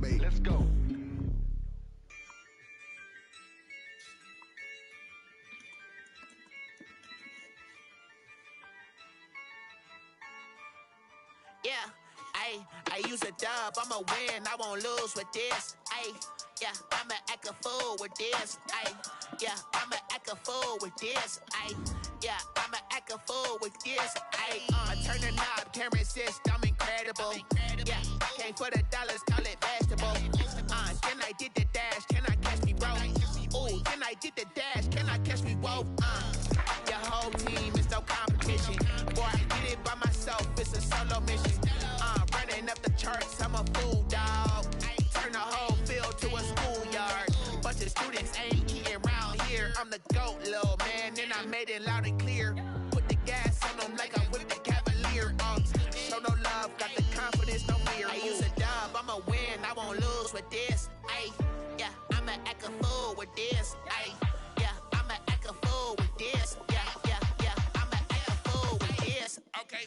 checkmate. Let's go. Yeah, I use a dub, I'ma win, I won't lose with this. Yeah, I'ma act a fool with this. Yeah, I'ma act a fool with this. Yeah, I'ma act a fool with this. I turn the knob, can't resist, I'm incredible. Yeah, came for the dollars, call it vegetable. Then I did the dash, can I catch me, bro? Ooh, then I did the dash, can I catch me, whoa? Your whole team is no competition. Boy, I did it by myself, it's a solo mission. Running up the charts, I'm a fool, dog. Turn the whole field to a schoolyard. Bunch of students ain't eating round here. I'm the GOAT, little man, and I made it loud and clear. Put the gas on them like I'm with the Cavalier. Show no love, got the confidence, no fear. I use a dub, I'ma win, I won't lose with this. Yeah, I'ma act a fool with this. Yeah, I'ma act a fool with this. Yeah, I'ma act a fool with this. Okay,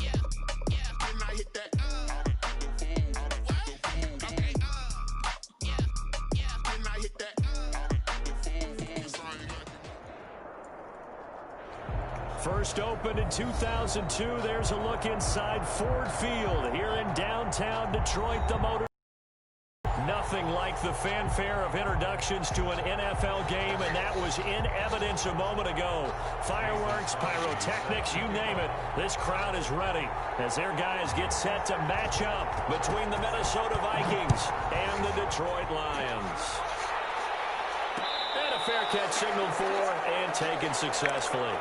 yeah, can I hit that? Okay, yeah, can I hit that? First opened in 2002. There's a look inside Ford Field here in downtown Detroit. The motor. Nothing like the fanfare of introductions to an NFL game, and that was in evidence a moment ago. Fireworks, pyrotechnics, you name it. This crowd is ready as their guys get set to match up between the Minnesota Vikings and the Detroit Lions. And a fair catch signaled for and taken successfully.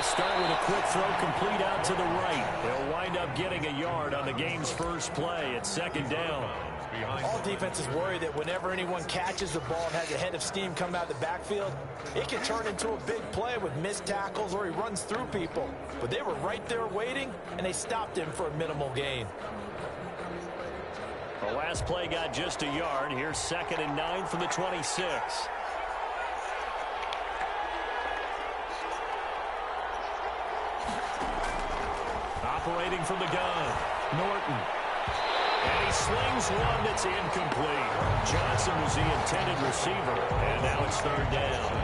Start with a quick throw complete out to the right. They'll wind up getting a yard on the game's first play. It's second down. All defenses worry that whenever anyone catches the ball and has a head of steam coming out of the backfield, it can turn into a big play with missed tackles or he runs through people. But they were right there waiting, and they stopped him for a minimal gain. The last play got just a yard. Here's 2nd and 9 from the 26. Operating from the gun, Norton. And he slings one that's incomplete. Johnson was the intended receiver, and now it's 3rd down.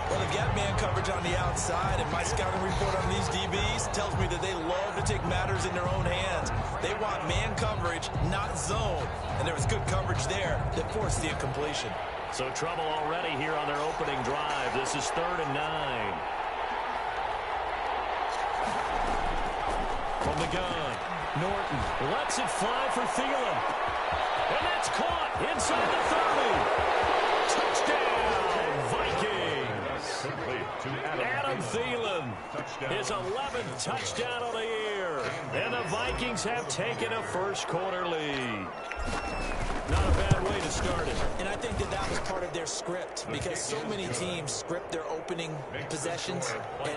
Well, they've got man coverage on the outside, and my scouting report on these DBs tells me that they love to take matters in their own hands. They want man coverage, not zone. And there was good coverage there that forced the incompletion. So trouble already here on their opening drive. This is 3rd and 9. From the gun, Norton lets it fly for Thielen. And that's caught inside the 30. Touchdown, Vikings. Adam Thielen, his 11th touchdown of the year. And the Vikings have taken a first-quarter lead. Not a bad way to start it. And I think that was part of their script, because so many teams script their opening possessions,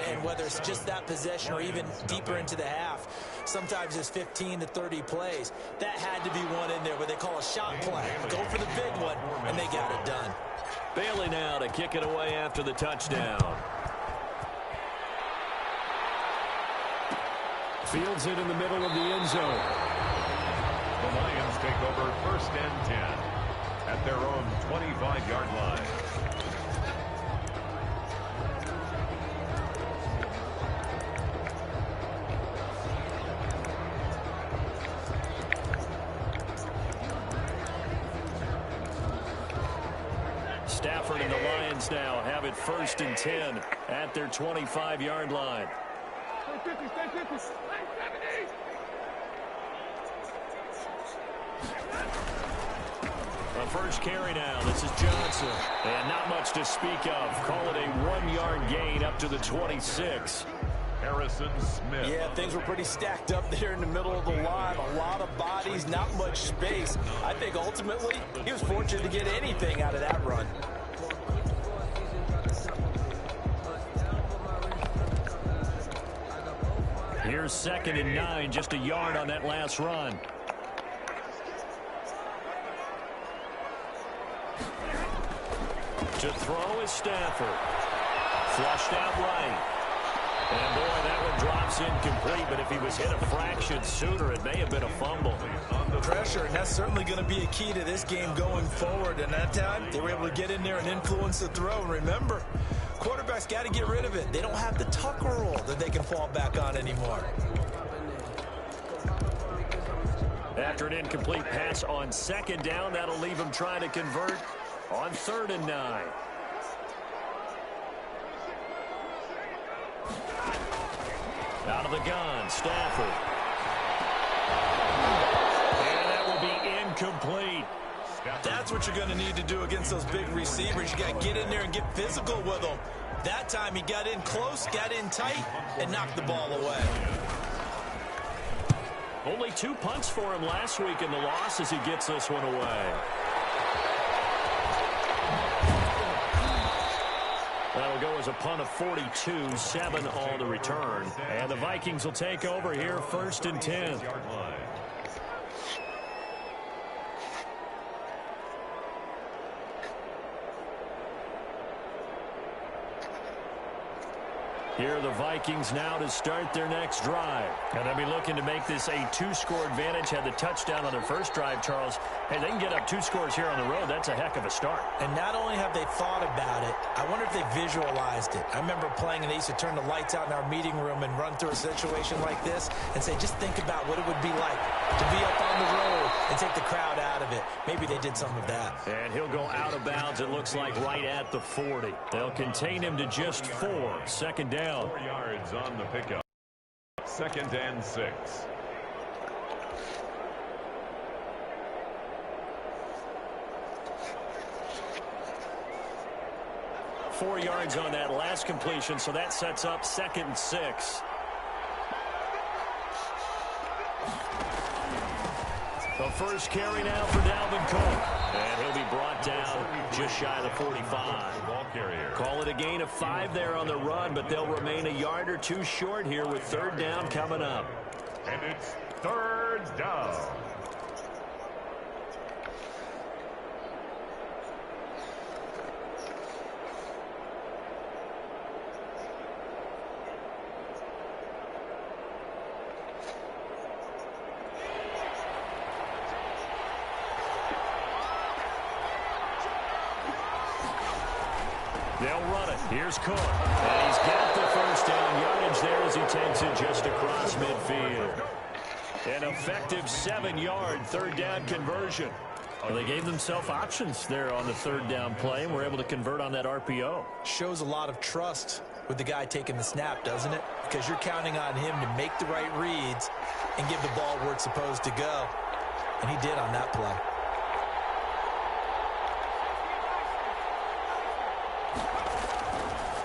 and whether it's just that possession or even deeper into the half, sometimes it's 15 to 30 plays. That had to be one in there where they call a shot play. Go for the big one, and they got it done. Bailey now to kick it away after the touchdown. Fields it in the middle of the end zone. The Lions take over 1st and 10 at their own 25-yard line. Stafford and the Lions now have it 1st and 10 at their 25-yard line. A first carry now. This is Johnson. And not much to speak of. Call it a 1-yard gain up to the 26. Harrison Smith. Yeah, things were pretty stacked up there in the middle of the line. A lot of bodies, not much space. I think ultimately he was fortunate to get anything out of that run. Here's 2nd and 9, just a yard on that last run. To throw is Stafford. Flushed out right. And boy, that one drops incomplete, but if he was hit a fraction sooner, it may have been a fumble. Pressure, and that's certainly going to be a key to this game going forward. And that time, they were able to get in there and influence the throw. And remember, quarterbacks got to get rid of it. They don't have the Tucker rule that they can fall back on anymore. After an incomplete pass on 2nd down, that'll leave him trying to convert on 3rd and 9. Out of the gun, Stafford. And that will be incomplete. That's what you're going to need to do against those big receivers. You got to get in there and get physical with them. That time he got in close, got in tight, and knocked the ball away. Only 2 punts for him last week in the loss as he gets this one away. That'll go as a punt of 42, 7 on the return. And the Vikings will take over here, 1st and 10. Here are the Vikings now to start their next drive. And they'll be looking to make this a 2-score advantage. Had the touchdown on their first drive, Charles. Hey, they can get up 2 scores here on the road. That's a heck of a start. And not only have they thought about it, I wonder if they visualized it. I remember playing, and they used to turn the lights out in our meeting room and run through a situation like this and say, just think about what it would be like to be up on the road and take the crowd out of it. Maybe they did some of that. And he'll go out of bounds, it looks like, right at the 40. They'll contain him to just 4. 2nd down. 4 yards on the pickup. 2nd and 6. Four yards on that last completion, so that sets up 2nd and 6. The first carry now for Dalvin Cook. And he'll be brought down just shy of the 45. Ball carrier. Call it a gain of 5 there on the run, but they'll remain a yard or 2 short here with 3rd down coming up. And it's 3rd down. They'll run it. Here's Cook. And he's got the first down yardage there as he takes it just across midfield. An effective 7-yard 3rd down conversion. Well, they gave themselves options there on the 3rd down play, and were able to convert on that RPO. Shows a lot of trust with the guy taking the snap, doesn't it? Because you're counting on him to make the right reads and give the ball where it's supposed to go. And he did on that play.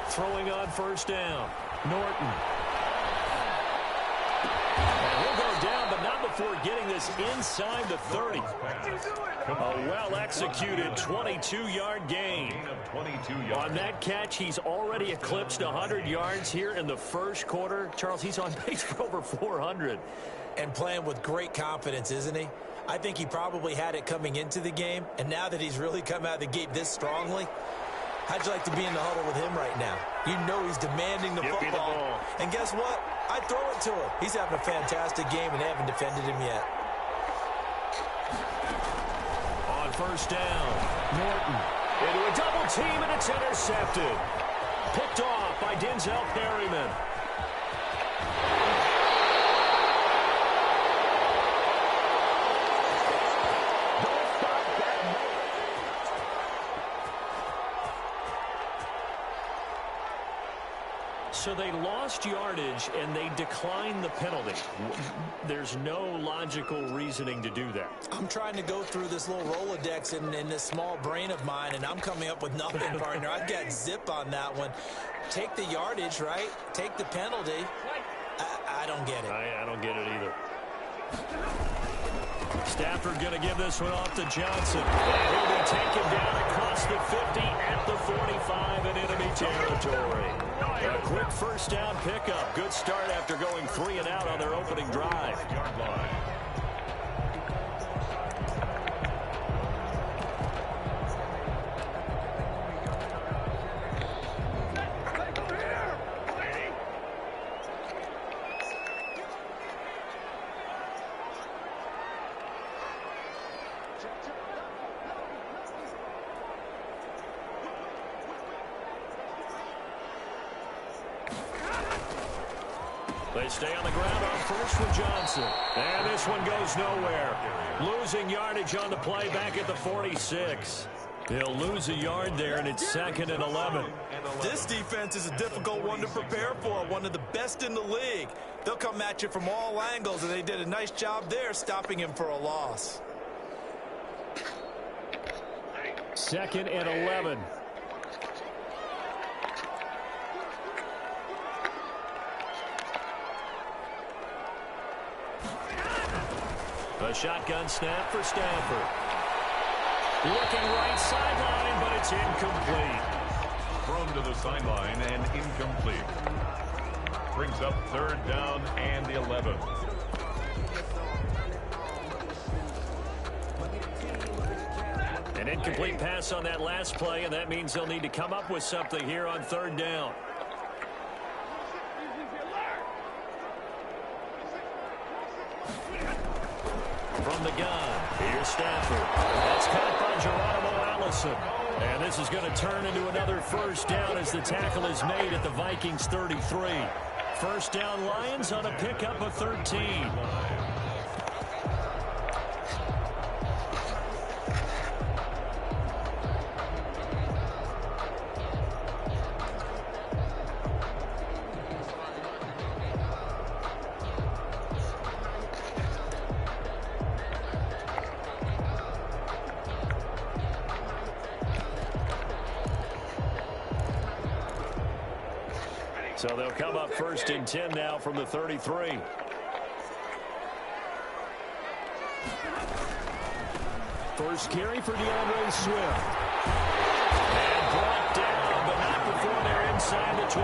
Throwing on 1st down. Norton. And he'll go down, but not before getting this inside the 30. A well-executed 22-yard gain. On that catch, he's already eclipsed 100 yards here in the first quarter. Charles, he's on pace for over 400. And playing with great confidence, isn't he? I think he probably had it coming into the game, and now that he's really come out of the gate this strongly, how'd you like to be in the huddle with him right now? You know he's demanding the football. And guess what? I throw it to him. He's having a fantastic game, and they haven't defended him yet. On 1st down, Norton into a double team, and it's intercepted. Picked off by Denzel Perryman. So they lost yardage and they declined the penalty. There's no logical reasoning to do that. I'm trying to go through this little Rolodex in this small brain of mine, and I'm coming up with nothing, partner. I've got zip on that one. Take the yardage, right? Take the penalty. I don't get it. I don't get it either. Stafford going to give this one off to Johnson. And he'll be taken down across the 50 at the 45 in enemy territory. A quick first down pickup. Good start after going 3 and out on their opening drive. Yard line. They stay on the ground on first with Johnson. And this one goes nowhere. Losing yardage on the play back at the 46. He'll lose a yard there, and it's 2nd and 11. This defense is a difficult one to prepare for, one of the best in the league. They'll come at you from all angles, and they did a nice job there stopping him for a loss. 2nd and 11. A shotgun snap for Stafford. Looking right sideline, but it's incomplete. Thrown to the sideline and incomplete. Brings up 3rd down and the 11. An incomplete pass on that last play, and that means they'll need to come up with something here on 3rd down. From the gun, here's Stafford. That's caught by Geronimo Allison. And this is going to turn into another first down as the tackle is made at the Vikings 33. First down Lions on a pickup of 13. So they'll come up 1st and 10 now from the 33. First carry for DeAndre Swift. And brought down, but not before they're inside the 25.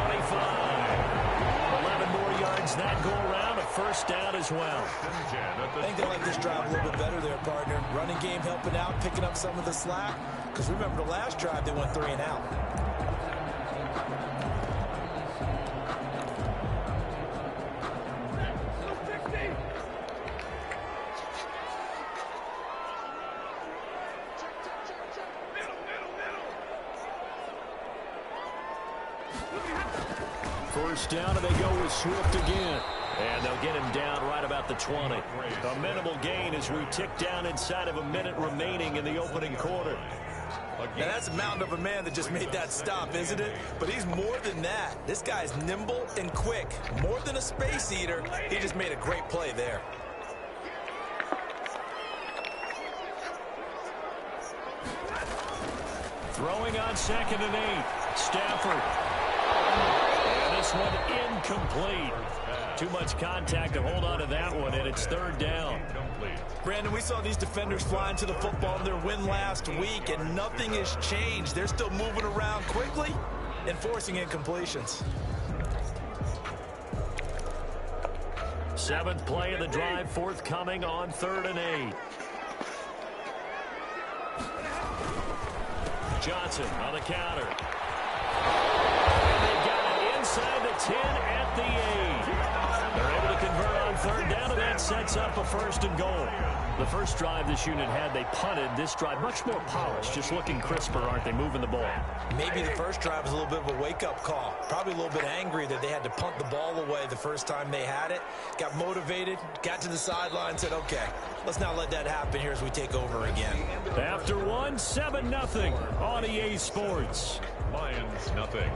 11 more yards that go around, a first down as well. I think they like this drive a little bit better there, partner. Running game helping out, picking up some of the slack. Because remember the last drive, they went 3 and out. First down, and they go with Swift again. And they'll get him down right about the 20. A minimal gain as we tick down inside of a minute remaining in the opening quarter. Now that's a mountain of a man that just made that stop, isn't it? But he's more than that. This guy's nimble and quick. More than a space eater, he just made a great play there. Throwing on 2nd and 8. Stafford. And this one incomplete. Too much contact to hold on to that one, and it's 3rd down. Brandon, we saw these defenders flying to the football in their win last week, and nothing has changed. They're still moving around quickly and forcing incompletions. 7th play of the drive forthcoming on 3rd and 8. Johnson on the counter. And they got it inside the 10 at the 8. They're able to convert on 3rd down, and that sets up a 1st and goal. The first drive this unit had, they punted. This drive, much more polished, just looking crisper, aren't they, moving the ball? Maybe the first drive was a little bit of a wake-up call. Probably a little bit angry that they had to punt the ball away the first time they had it. Got motivated, got to the sideline, said, okay, let's not let that happen here as we take over again. After one, 7-0 on EA Sports. Lions, nothing.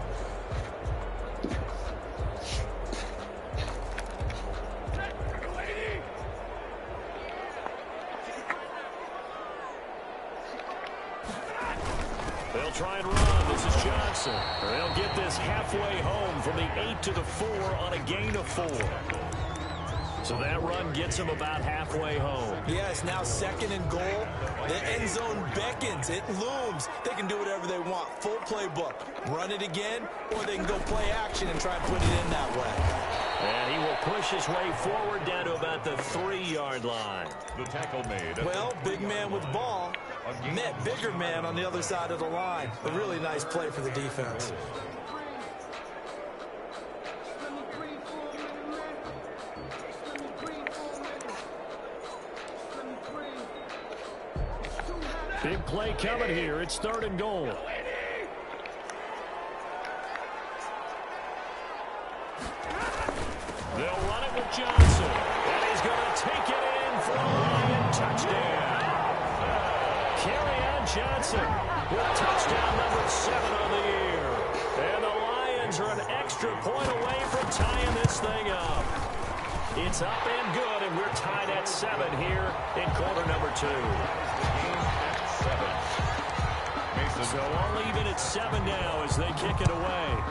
They'll try and run. This is Johnson. They'll get this halfway home from the 8 to the 4 on a gain of 4. So that run gets them about halfway home. Yeah, it's now 2nd and goal. The end zone beckons. It looms. They can do whatever they want. Full playbook. Run it again, or they can go play action and try and put it in that way. And he will push his way forward down to about the 3-yard line. The tackle made. Well, big man with ball met bigger man on the other side of the line. A really nice play for the defense. Big play coming here. It's 3rd and goal. They'll run it with Johnson. And he's going to take it in for a Lion touchdown. Kerryon Johnson with touchdown number 7 on the year. And the Lions are an extra point away from tying this thing up. It's up and good, and we're tied at 7 here in quarter number 2. So all even at 7 now as they kick it away.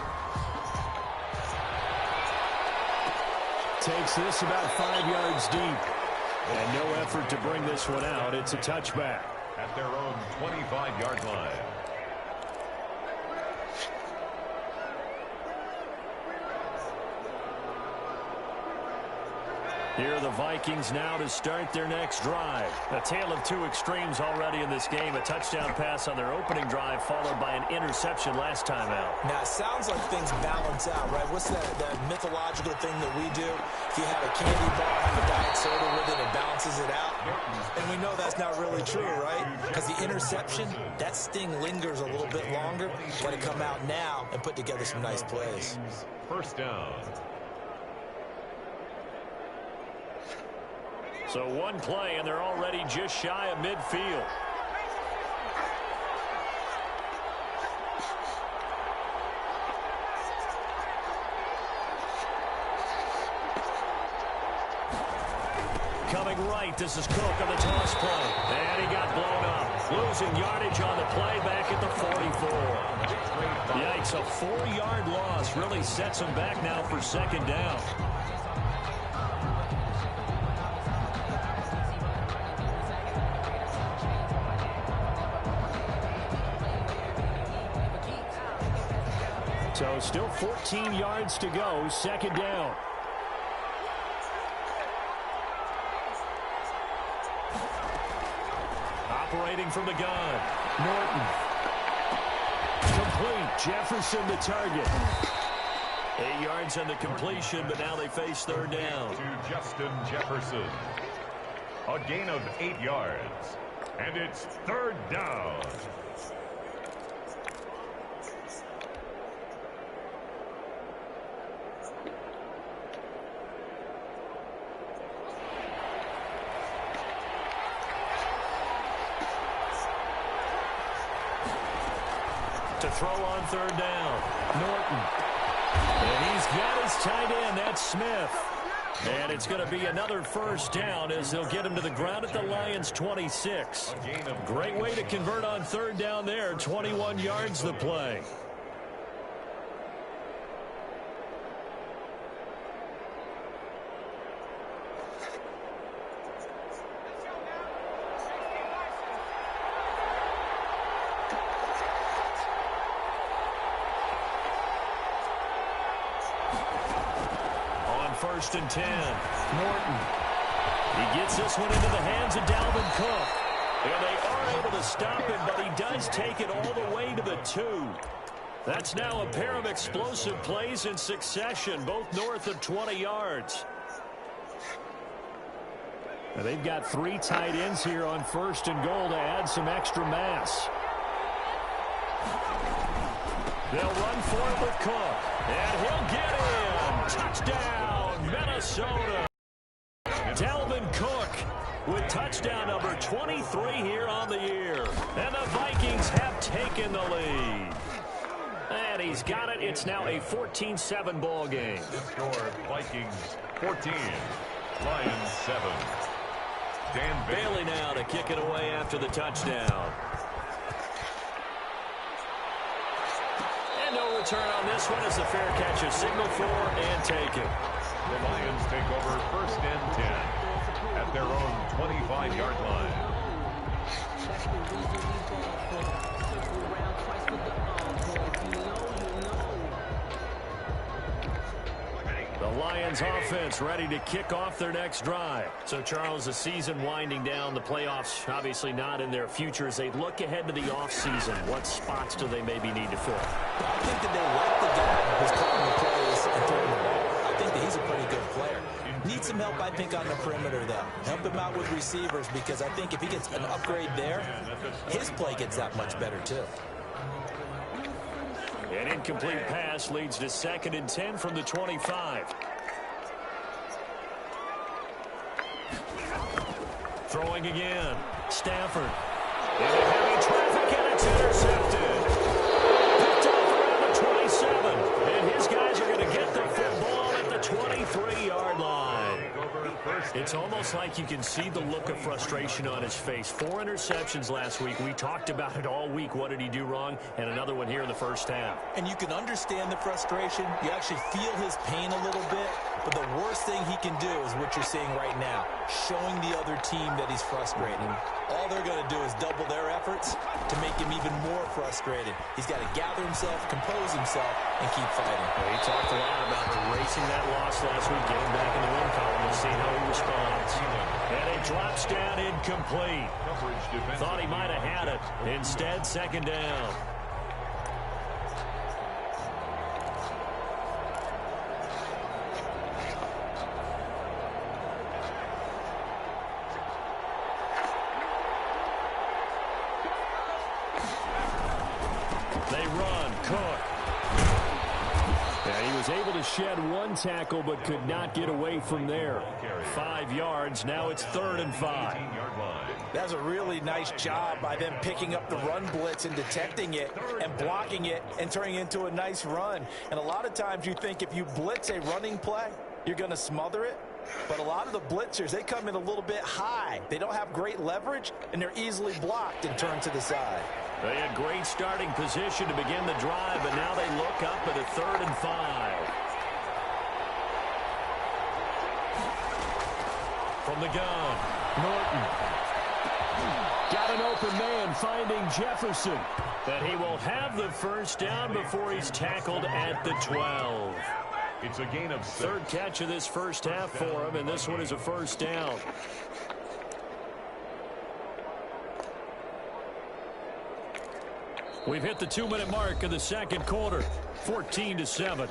Takes this about 5 yards deep. And no effort to bring this one out. It's a touchback. At their own 25-yard line. Here are the Vikings now to start their next drive. A tale of 2 extremes already in this game. A touchdown pass on their opening drive followed by an interception last time out. Now, it sounds like things balance out, right? What's that mythological thing that we do? If you have a candy bar, have a diet soda with it, it balances it out. And we know that's not really true, right? Because the interception, that sting lingers a little bit longer. Got to come out now and put together some nice plays. 1st down. So 1 play, and they're already just shy of midfield. Coming right, this is Cook on the toss play. And he got blown up. Losing yardage on the play back at the 44. Yikes, a 4-yard loss really sets him back now for 2nd down. So still 14 yards to go, 2nd down. Operating from the gun. Norton. Complete. Jefferson the target. 8 yards on the completion, but now they face 3rd down. To Justin Jefferson. A gain of 8 yards. And it's 3rd down. To throw on 3rd down. Norton. And he's got his tight end. That's Smith. And it's going to be another 1st down as they'll get him to the ground at the Lions' 26. Great way to convert on 3rd down there. 21 yards the play. On 1st and 10. Norton. He gets this one into the hands of Dalvin Cook. And they are able to stop him, but he does take it all the way to the 2. That's now a pair of explosive plays in succession, both north of 20 yards. Now they've got 3 tight ends here on 1st and goal to add some extra mass. They'll run for it with Cook. And he'll get in. Touchdown, Minnesota. Dalvin Cook with touchdown number 23 here on the year. And the Vikings have taken the lead. And he's got it. It's now a 14-7 ball game. The score, Vikings 14, Lions 7. Dan Bailey now to kick it away after the touchdown. return on this one as the fair catch is signaled for and taken. The Lions take over 1st and 10 at their own 25-yard line. The Lions offense ready to kick off their next drive. So, Charles, the season winding down, the playoffs obviously not in their future. As they look ahead to the offseason, what spots do they maybe need to fill? I think that they like the guy who's calling the plays and throwing the ball. I think that he's a pretty good player. Needs some help, I think, on the perimeter, though. Help him out with receivers, because I think if he gets an upgrade there, his play gets that much better, too. An incomplete pass leads to 2nd and 10 from the 25. Throwing again. Stafford. Into heavy traffic, and it's intercepted. Picked off around the 27. And his guys are going to get the football at the 23-yard line. It's almost like you can see the look of frustration on his face. 4 interceptions last week. We talked about it all week. What did he do wrong? And another one here in the first half. And you can understand the frustration. You actually feel his pain a little bit. But the worst thing he can do is what you're seeing right now, showing the other team that he's frustrated. All they're going to do is double their efforts to make him even more frustrated. He's got to gather himself, compose himself, and keep fighting. Well, he talked a lot about erasing that loss last week, getting back in the win column and see how he responds. And it drops down incomplete. Thought he might have had it. Instead, 2nd down. They run. Cook. And he was able to shed 1 tackle but could not get away from there. 5 yards. Now it's 3rd and 5. That's a really nice job by them picking up the run blitz and detecting it and blocking it and turning it into a nice run. And a lot of times you think if you blitz a running play, you're going to smother it. But a lot of the blitzers, they come in a little bit high. They don't have great leverage, and they're easily blocked and turned to the side. They had great starting position to begin the drive, but now they look up at a 3rd and 5. From the gun, Norton. Got an open man finding Jefferson. That he will have the first down before he's tackled at the 12. It's a gain of 6. 3rd catch of this first half for him, and this one is a first down. We've hit the 2-minute mark of the 2nd quarter, 14-7.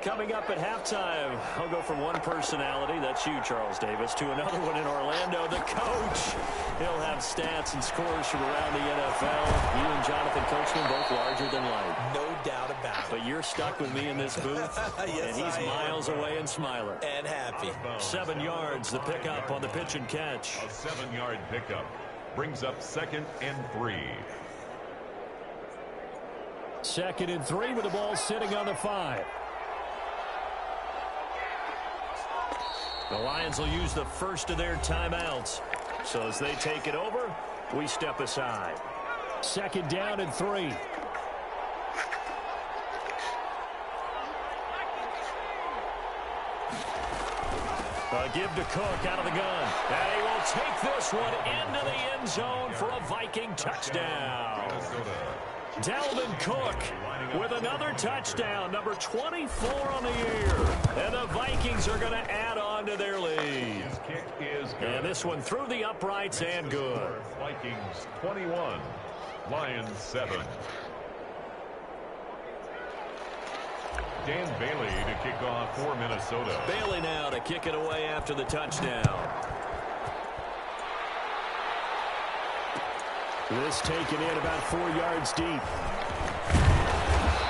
Coming up at halftime, I'll go from one personality, that's you, Charles Davis, to another one in Orlando, the coach. He'll have stats and scores from around the NFL. You and Jonathan Coachman both larger than life. No doubt about it. But you're stuck with me in this booth, yes, and he's miles away and smiling. And happy. 7 yards, the pickup on the pitch and catch. A 7-yard pickup brings up 2nd and 3. 2nd and 3 with the ball sitting on the 5. The Lions will use the first of their timeouts. So as they take it over, we step aside. 2nd down and 3. A give to Cook out of the gun. And he will take this one into the end zone for a Viking touchdown. Dalvin Cook with another touchdown, number 24 on the year. And the Vikings are going to add on to their lead. And this one through the uprights and good. Vikings 21, Lions 7. Dan Bailey to kick off for Minnesota. Bailey now to kick it away after the touchdown. This taken in about 4 yards deep.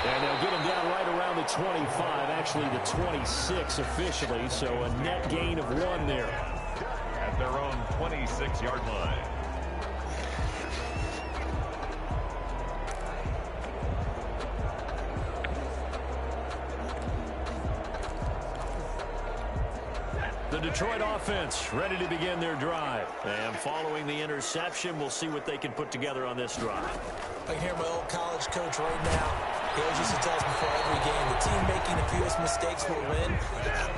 And they'll get him down right around the 25, actually the 26 officially, so a net gain of 1 there. At their own 26-yard line. The Detroit offense ready to begin their drive. And following the interception, we'll see what they can put together on this drive. I can hear my old college coach right now. He always used to tell us before every game, the team making the fewest mistakes will win.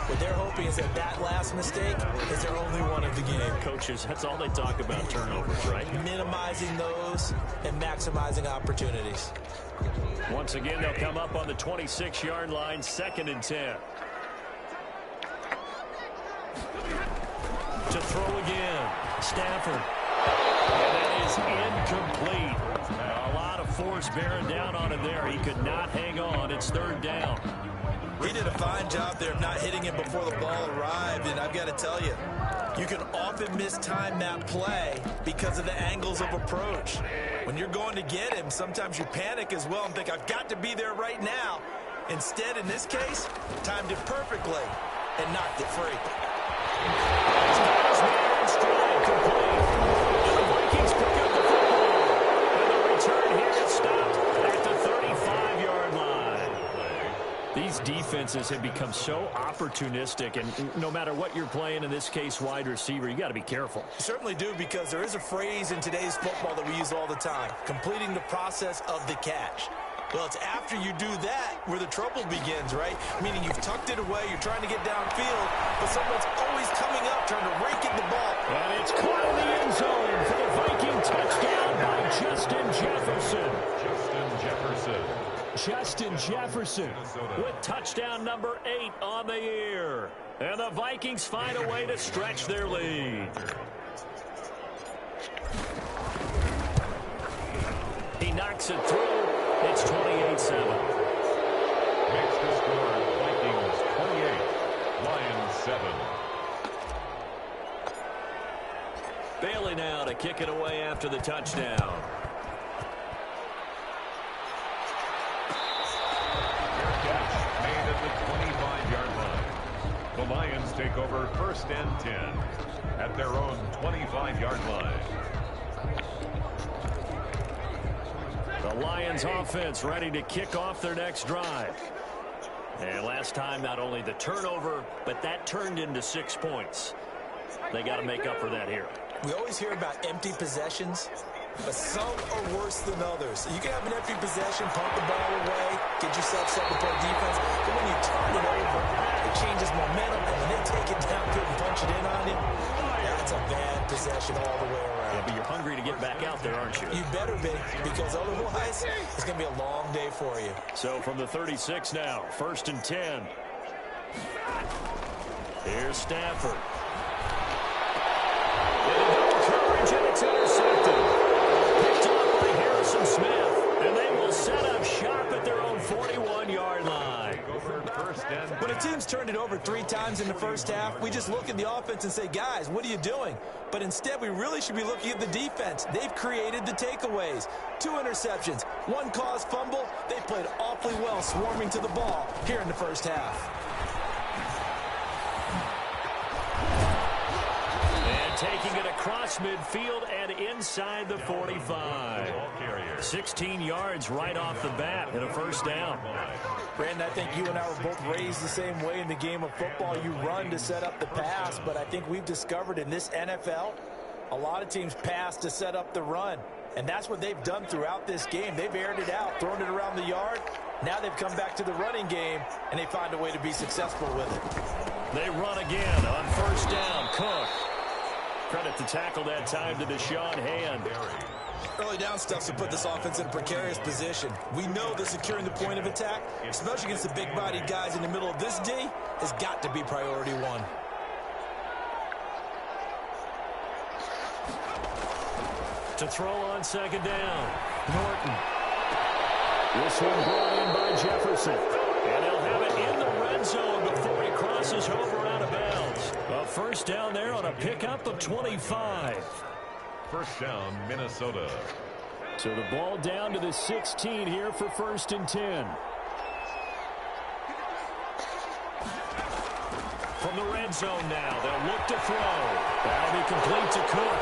What they're hoping is that that last mistake is their only one of the game. Coaches, that's all they talk about, turnovers, right? Minimizing those and maximizing opportunities. Once again, they'll come up on the 26-yard line, 2nd and 10. To throw again, Stafford. And that is incomplete. A lot of force bearing down on him there. He could not hang on. It's 3rd down. He did a fine job there of not hitting him before the ball arrived, and I've got to tell you, you can often mistime that play because of the angles of approach. When you're going to get him, sometimes you panic as well and think, I've got to be there right now. Instead, in this case, timed it perfectly and knocked it free. Complete. And the Vikings pick up the football. And the return here is stopped at the 35-yard line. These defenses have become so opportunistic, and no matter what you're playing, in this case wide receiver, you got to be careful. You certainly do, because there is a phrase in today's football that we use all the time, completing the process of the catch. Well, it's after you do that where the trouble begins, right? Meaning you've tucked it away, you're trying to get downfield, but someone's always coming up, trying to rake at the ball. And it's caught in the end zone for the Viking touchdown by Justin Jefferson. Justin Jefferson with touchdown number 8 on the year. And the Vikings find a way to stretch their lead. He knocks it through. It's 28-7. Makes the score Vikings 28, Lions 7. Bailey now to kick it away after the touchdown. Made at the 25-yard line. The Lions take over 1st and 10 at their own 25-yard line. The Lions offense ready to kick off their next drive. And last time, not only the turnover, but that turned into 6 points. They got to make up for that here. We always hear about empty possessions, but some are worse than others. You can have an empty possession, pump the ball away, get yourself set to play defense, but when you turn it over, it changes momentum, and when they take it down good and punch it in on you, that's a bad possession all the way around. Yeah, but you're hungry to get back out there, aren't you? You better be, because otherwise, it's going to be a long day for you. So from the 36 now, 1st and 10. Here's Stafford. Coverage, and it's intercepted. Picked up by Harrison Smith, and they will set up shop at their own 41-yard line. When a team's turned it over 3 times in the first half, we just look at the offense and say, guys, what are you doing? But instead, we really should be looking at the defense. They've created the takeaways. 2 interceptions, 1 caused fumble. They played awfully well swarming to the ball here in the first half. Taking it across midfield and inside the 45. 16 yards right off the bat and a 1st down. Brandon, I think you and I were both raised the same way in the game of football. You run to set up the pass, but I think we've discovered in this NFL, a lot of teams pass to set up the run. And that's what they've done throughout this game. They've aired it out, thrown it around the yard. Now they've come back to the running game, and they find a way to be successful with it. They run again on 1st down. Cook. Credit the tackle that time to Deshaun Hand. Early down stuff to put this offense in a precarious position. We know that securing the point of attack, especially against the big-bodied guys in the middle of this D, has got to be priority 1. To throw on 2nd down, Norton. This one brought in by Jefferson. And they'll have it in the red zone before he crosses over out of bounds. A 1st down there on a pickup of 25. 1st down, Minnesota. So the ball down to the 16 here for 1st and 10. From the red zone now, they'll look to throw. That'll be complete to Cook.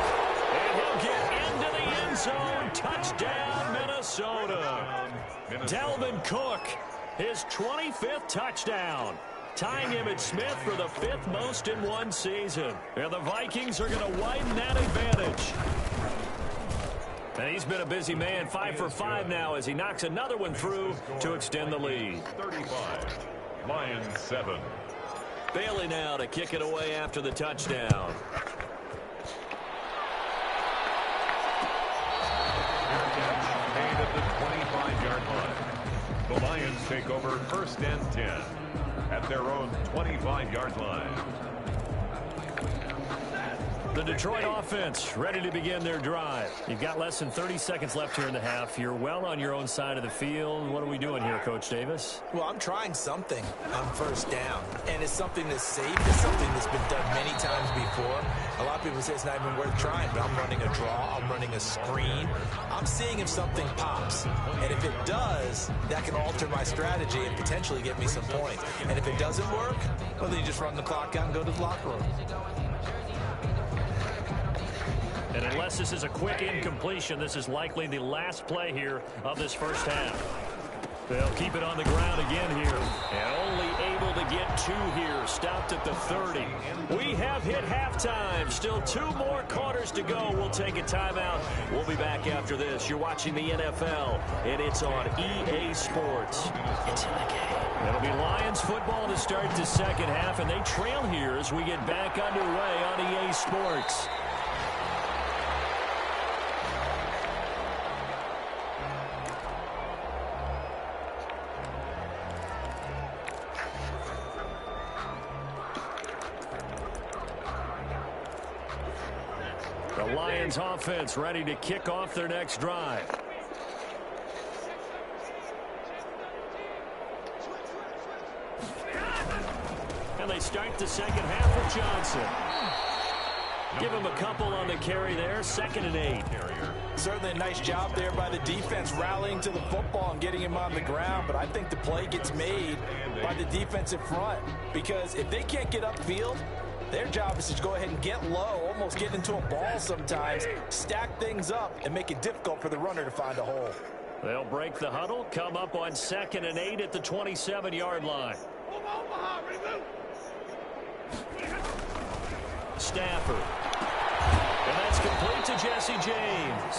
And he'll get into the end zone. Touchdown, Minnesota. Dalvin Cook, his 25th touchdown. tying Emmitt Smith for the 5th most in one season. And the Vikings are going to widen that advantage. And he's been a busy man, 5 for 5 now as he knocks another one through to extend the lead. 35, Lions 7. Bailey now to kick it away after the touchdown. Made at the 25-yard line. The Lions take over 1st and 10 at their own 25-yard line. The Detroit offense ready to begin their drive. You've got less than 30 seconds left here in the half. You're well on your own side of the field. What are we doing here, Coach Davis? Well, I'm trying something on 1st down, and it's something that's safe. It's something that's been done many times before. A lot of people say it's not even worth trying, but I'm running a draw. I'm running a screen. I'm seeing if something pops, and if it does, that can alter my strategy and potentially get me some points. And if it doesn't work, well, then you just run the clock out and go to the locker room. And unless this is a quick incompletion, this is likely the last play here of this first half. They'll keep it on the ground again here. And only able to get 2 here. Stopped at the 30. We have hit halftime. Still 2 more quarters to go. We'll take a timeout. We'll be back after this. You're watching the NFL, and it's on EA Sports. It's in the game. It'll be Lions football to start the second half, and they trail here as we get back underway on EA Sports. The Lions offense ready to kick off their next drive. And they start the second half with Johnson. Give him a couple on the carry there. 2nd and 8. Certainly a nice job there by the defense rallying to the football and getting him on the ground, but I think the play gets made by the defensive front because if they can't get upfield, their job is to go ahead and get low, almost get into a ball sometimes, stack things up, and make it difficult for the runner to find a hole. They'll break the huddle, come up on 2nd and 8 at the 27-yard line. Stafford. And that's complete to Jesse James.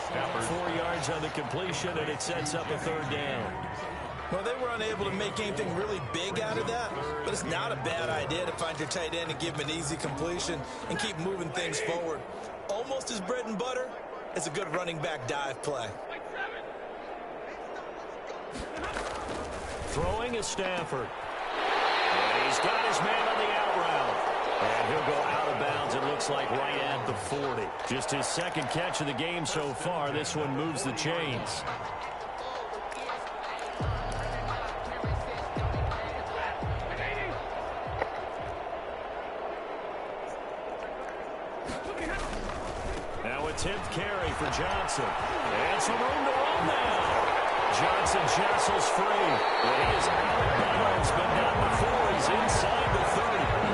Stafford 4 yards on the completion, and it sets up a 3rd down. Well, they were unable to make anything really big out of that, but it's not a bad idea to find your tight end and give him an easy completion and keep moving things forward. Almost as bread and butter as a good running back dive play. Throwing is Stafford. And he's got his man on the out route. And he'll go out of bounds, it looks like, right at the 40. Just his 2nd catch of the game so far. This one moves the chains. Now a 10th carry for Johnson. And some room to run now. Johnson jostles free. Well, he is out of bounds, but not before he's inside the 30.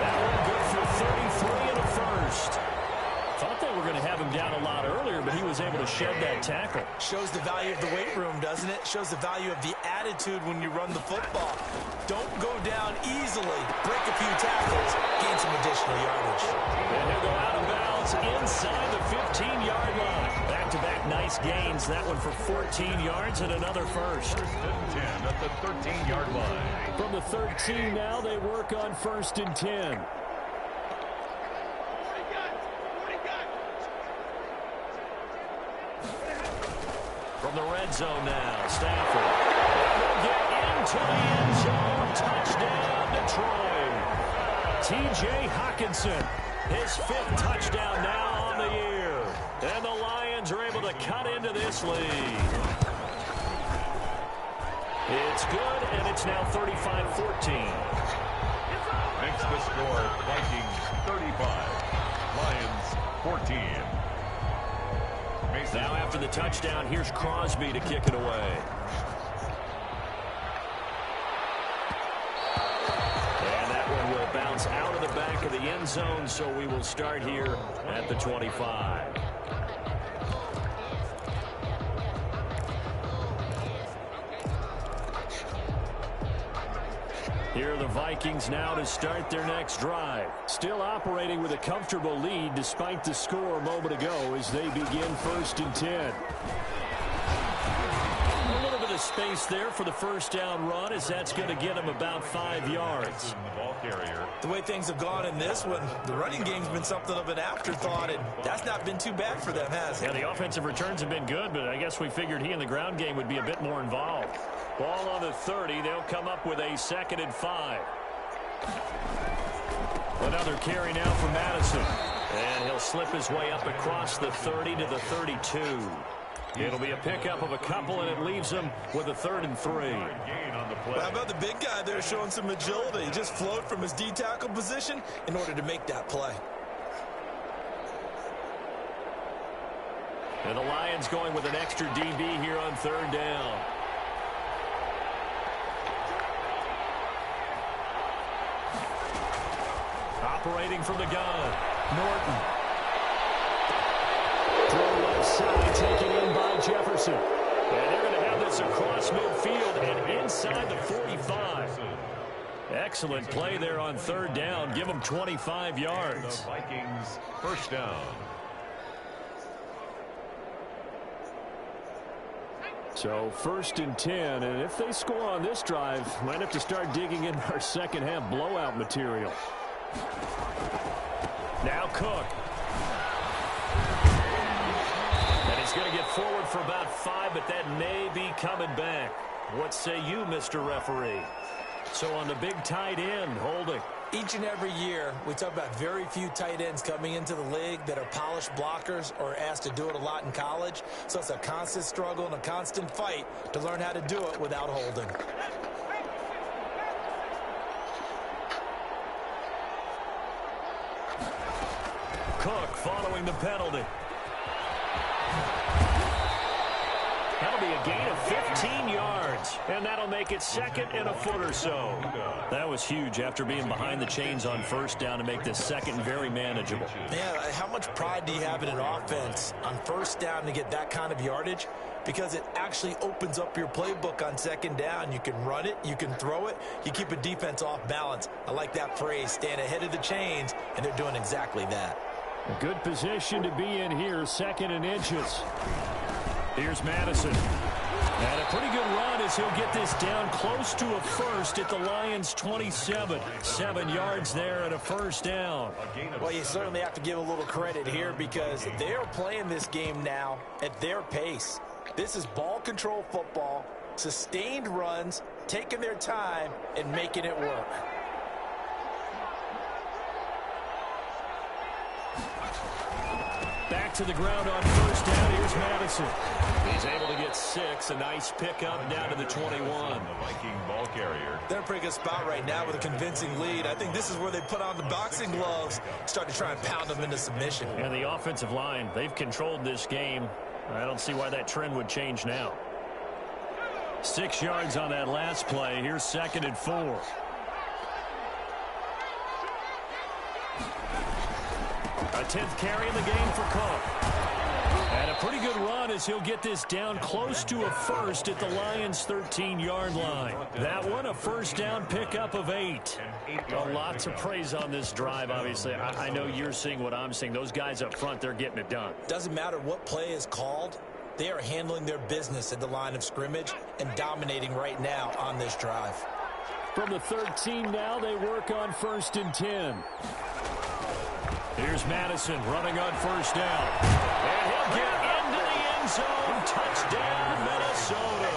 That one good for 33 and a 1st. Thought they were going to have him down a lot earlier, but he was able to shed that tackle. Shows the value of the weight room, doesn't it? Shows the value of the attitude when you run the football. Don't go down easily. Break a few tackles. Gain some additional yardage. And he'll go out of bounds inside the 15-yard line. Back-to-back nice gains. That one for 14 yards and another 1st. 1st and 10 at the 13-yard line. From the 13 now, they work on 1st and 10. From the red zone now, Stafford. They'll get into the end zone. Touchdown, Detroit. T.J. Hockenson, his 5th touchdown now on the year. And the Lions are able to cut into this lead. It's good, and it's now 35-14. Makes the score Vikings 35, Lions 14. Now after the touchdown, here's Crosby to kick it away. And that one will bounce out of the back of the end zone, so we will start here at the 25. Here are the Vikings now to start their next drive. Still operating with a comfortable lead despite the score a moment ago as they begin 1st and 10. A little bit of space there for the first down run as that's going to get them about 5 yards. The way things have gone in this one, the running game's been something of an afterthought, and that's not been too bad for them, has it? Yeah, the offensive returns have been good, but I guess we figured he in the ground game would be a bit more involved. Ball on the 30. They'll come up with a 2nd and 5. Another carry now for Madison. And he'll slip his way up across the 30 to the 32. It'll be a pickup of a couple, and it leaves him with a 3rd and 3. Well, how about the big guy there showing some agility? He just flowed from his D-tackle position in order to make that play. And the Lions going with an extra DB here on 3rd down. Operating from the gun, Norton. Throw left side, taken in by Jefferson. And they're going to have this across midfield and inside the 45. Excellent play there on 3rd down. Give them 25 yards. Vikings 1st down. So 1st and 10, and if they score on this drive, might have to start digging in our second half blowout material. Now Cook. And he's going to get forward for about 5, but that may be coming back. What say you, Mr. Referee? So on the big tight end, holding. Each and every year, we talk about very few tight ends coming into the league that are polished blockers or asked to do it a lot in college. So it's a constant struggle and a constant fight to learn how to do it without holding. Cook following the penalty. That'll be a gain of 15 yards, and that'll make it 2nd and a foot or so. That was huge after being behind the chains on 1st down to make this 2nd very manageable. Yeah, how much pride do you have in an offense on 1st down to get that kind of yardage? Because it actually opens up your playbook on 2nd down. You can run it, you can throw it, you keep a defense off balance. I like that phrase, stand ahead of the chains, and they're doing exactly that. A good position to be in here, 2nd and inches. Here's Madison. And a pretty good run as he'll get this down close to a 1st at the Lions' 27. 7 yards there and a 1st down. Well, you certainly have to give a little credit here because they are playing this game now at their pace. This is ball control football, sustained runs, taking their time and making it work. Back to the ground on 1st down. Here's Madison. He's able to get 6. A nice pickup down to the 21. The Viking ball carrier. They're in a pretty good spot right now with a convincing lead. I think this is where they put on the boxing gloves, start to try and pound them into submission. And the offensive line, they've controlled this game. I don't see why that trend would change now. 6 yards on that last play. Here's 2nd and 4. A 10th carry in the game for Cook. And a pretty good run as he'll get this down close to a 1st at the Lions' 13-yard line. That one, a 1st down pickup of 8. A lot to praise on this drive, obviously. I know you're seeing what I'm seeing. Those guys up front, they're getting it done. Doesn't matter what play is called. They are handling their business at the line of scrimmage and dominating right now on this drive. From the 13 now, they work on 1st and 10. Here's Madison running on 1st down. And he'll get into the end zone. Touchdown, Minnesota.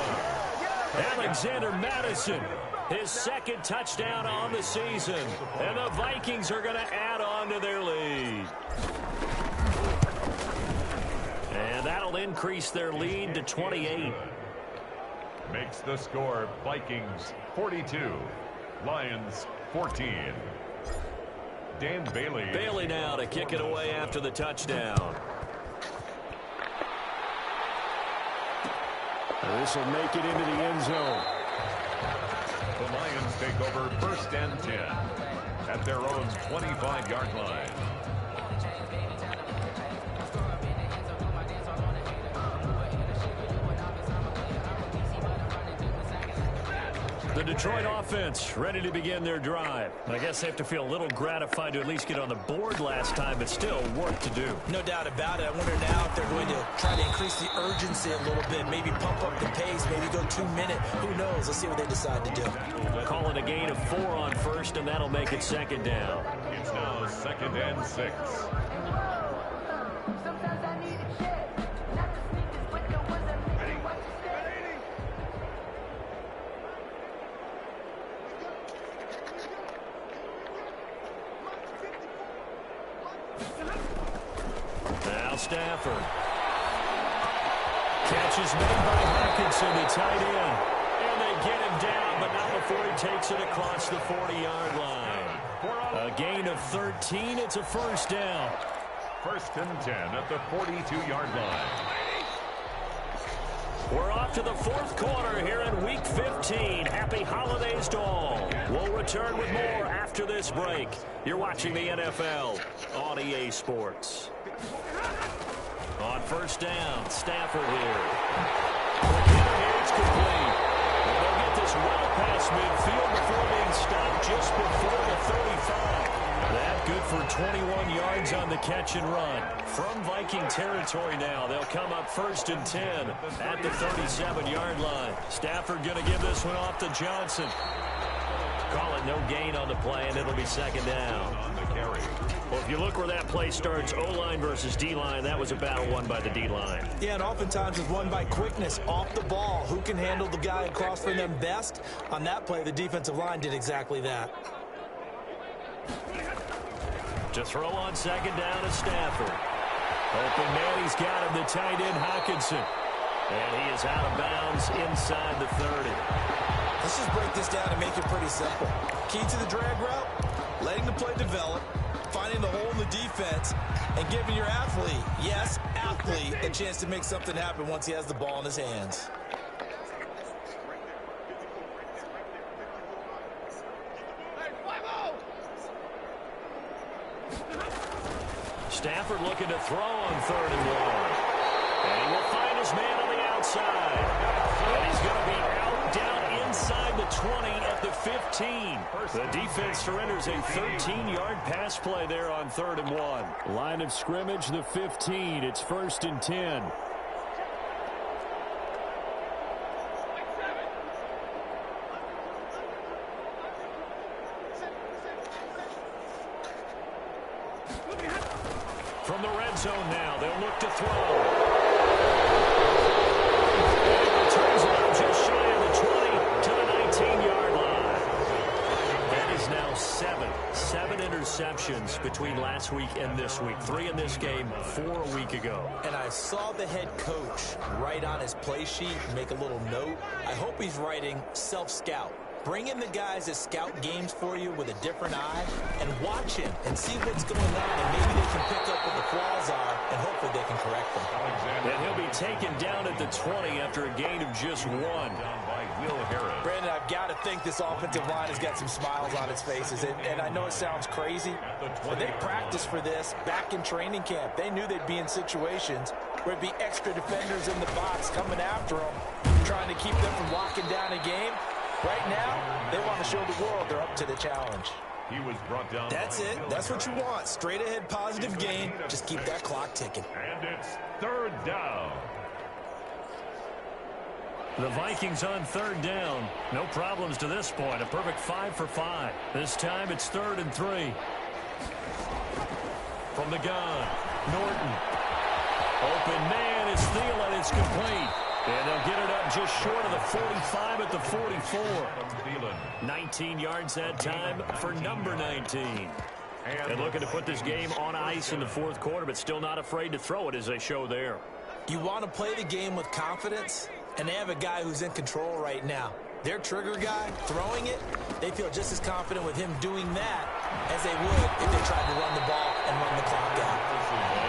Alexander Madison, his 2nd touchdown on the season. And the Vikings are going to add on to their lead. And that'll increase their lead to 28. Makes the score Vikings 42, Lions 14. Dan Bailey. Bailey now to kick it away after the touchdown. This will make it into the end zone. The Lions take over 1st and 10 at their own 25-yard line. The The Detroit offense ready to begin their drive. I guess they have to feel a little gratified to at least get on the board last time, but still work to do. No doubt about it. I wonder now if they're going to try to increase the urgency a little bit, maybe pump up the pace, maybe go 2 minute. Who knows? Let's see what they decide to do. Call it a gain of 4 on first, and that'll make it second down. It's now 2nd and 6. Now Stafford. Catch is made by Hawkinson, the tight end. And they get him down, but not before he takes it across the 40-yard line. A gain of 13. It's a first down. 1st and 10 at the 42-yard line. We're off to the 4th quarter here in Week 15. Happy holidays to all. We'll return with more after this break. You're watching the NFL on EA Sports. On first down, Stafford here. It's complete. They'll get this well past midfield before being stopped just before the 35. That good for 21 yards on the catch and run. From Viking territory now, they'll come up 1st and 10 at the 37-yard line. Stafford going to give this one off to Johnson. Call it no gain on the play, and it'll be second down. On the carry. Well, if you look where that play starts, O-line versus D-line, that was a battle won by the D-line. Yeah, and oftentimes it's won by quickness off the ball. Who can handle the guy across from them best? On that play, the defensive line did exactly that. To throw on second down is Stafford. Open man, he's got him, the tight end Hawkinson. And he is out of bounds inside the 30. Let's just break this down and make it pretty simple. Key to the drag route, letting the play develop, finding the hole in the defense, and giving your athlete, yes, athlete, a chance to make something happen once he has the ball in his hands. Stafford looking to throw on 3rd and 1. And he will find his man on the outside. And he's going to be out down inside the 20 at the 15. The defense surrenders a 13-yard pass play there on 3rd and 1. Line of scrimmage, the 15. It's 1st and 10. From the red zone now, they'll look to throw. And he returns it up just shy of the 20 to the 19-yard line. That is now 7 interceptions between last week and this week. 3 in this game, 4 a week ago. And I saw the head coach write on his play sheet, make a little note. I hope he's writing self-scout. Bring in the guys that scout games for you with a different eye and watch him and see what's going on, and maybe they can pick up what the flaws are, and hopefully they can correct them. And he'll be taken down at the 20 after a gain of just 1. Down by Will Harris. Brandon, I've got to think this offensive line has got some smiles on its faces, and I know it sounds crazy, but they practiced for this back in training camp. They knew they'd be in situations where it'd be extra defenders in the box coming after them, trying to keep them from locking down a game. Right now, they want to show the world they're up to the challenge. He was brought down. That's it. That's what you want. Straight ahead positive gain. Just keep that clock ticking. And it's 3rd down. The Vikings on 3rd down. No problems to this point. A perfect 5 for 5. This time it's 3rd and 3. From the gun, Norton. Open man is Thielen. It's complete. And they'll get it up just short of the 45 at the 44. 19 yards that time for number 19. And looking to put this game on ice in the 4th quarter, but still not afraid to throw it as they show there. You want to play the game with confidence, and they have a guy who's in control right now. Their trigger guy, throwing it, they feel just as confident with him doing that as they would if they tried to run the ball and run the clock out.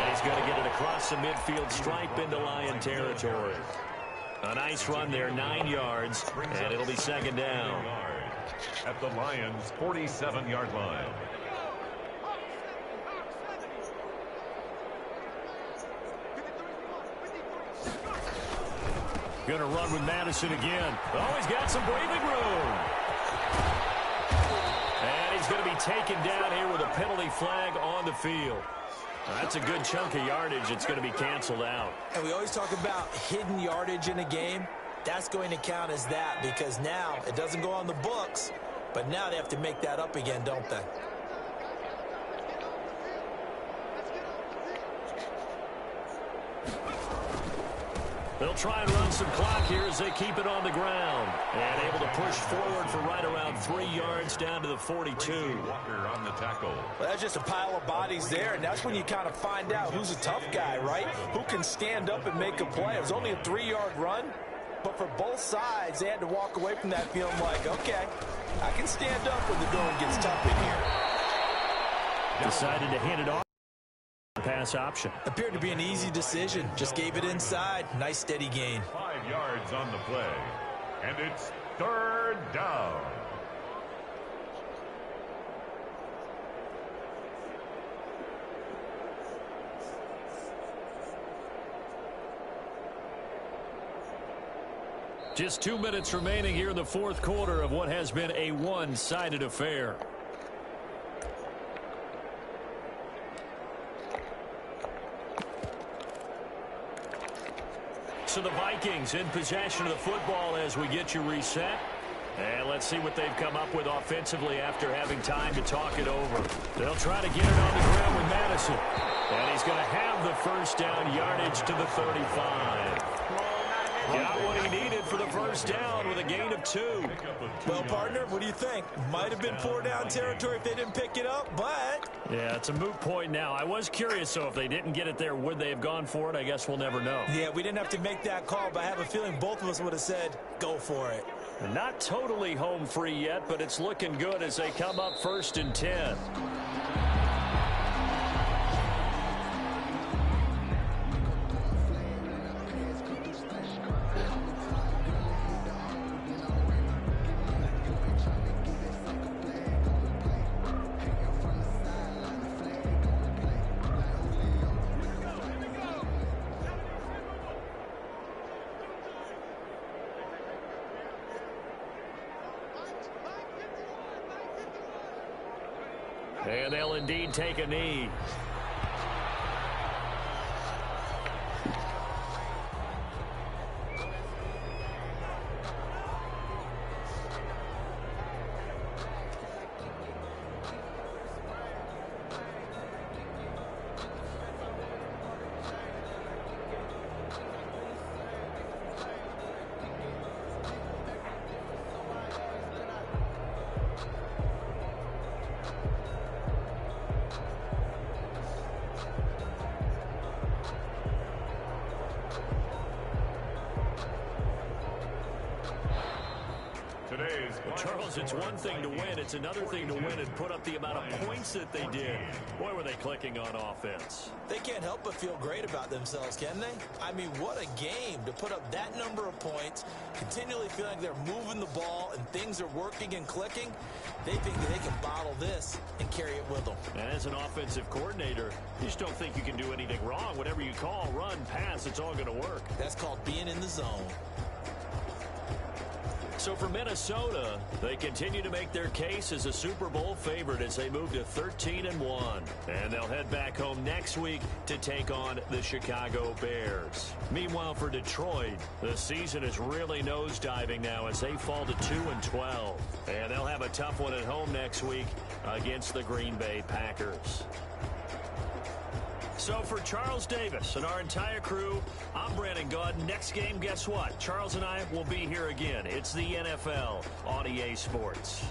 And he's going to get it across the midfield stripe into Lion territory. A nice run there, 9 yards, and it'll be second down. At the Lions' 47-yard line. Going to run with Madison again. Oh, he's got some breathing room. he's going to be taken down here with a penalty flag on the field. Now, that's a good chunk of yardage. It's going to be canceled out. And we always talk about hidden yardage in a game. That's going to count as that because now it doesn't go on the books, but now they have to make that up again, don't they? They'll try and run some clock here as they keep it on the ground. And able to push forward for right around 3 yards down to the 42. Walker on the tackle. Well, that's just a pile of bodies there, and that's when you kind of find out who's a tough guy, right? Who can stand up and make a play. It was only a 3-yard run, but for both sides, they had to walk away from that feeling like, okay, I can stand up when the going gets tough in here. Decided to hand it off. Pass option. Appeared to be an easy decision. Just gave it inside. Nice steady gain. 5 yards on the play. And it's 3rd down. Just 2 minutes remaining here in the 4th quarter of what has been a one-sided affair. So the Vikings in possession of the football as we get you reset. And let's see what they've come up with offensively after having time to talk it over. They'll try to get it on the ground with Madison. And he's going to have the first down yardage to the 35. Got what he needed for the first down with a gain of 2. Well, partner, what do you think? Might have been 4-down territory if they didn't pick it up, but... Yeah, it's a moot point now. I was curious, so if they didn't get it there, would they have gone for it? I guess we'll never know. Yeah, we didn't have to make that call, but I have a feeling both of us would have said, go for it. And not totally home free yet, but it's looking good as they come up 1st and 10. And they'll indeed take a knee. Charles, it's one thing to win. It's another thing to win and put up the amount of points that they did. Boy, were they clicking on offense. They can't help but feel great about themselves, can they? I mean, what a game to put up that number of points, continually feeling like they're moving the ball and things are working and clicking. They think that they can bottle this and carry it with them. And as an offensive coordinator, you just don't think you can do anything wrong. Whatever you call, run, pass, it's all going to work. That's called being in the zone. So for Minnesota, they continue to make their case as a Super Bowl favorite as they move to 13-1. And they'll head back home next week to take on the Chicago Bears. Meanwhile, for Detroit, the season is really nosediving now as they fall to 2-12. And they'll have a tough one at home next week against the Green Bay Packers. So for Charles Davis and our entire crew, I'm Brandon Gaud. Next game, guess what? Charles and I will be here again. It's the NFL on EA Sports.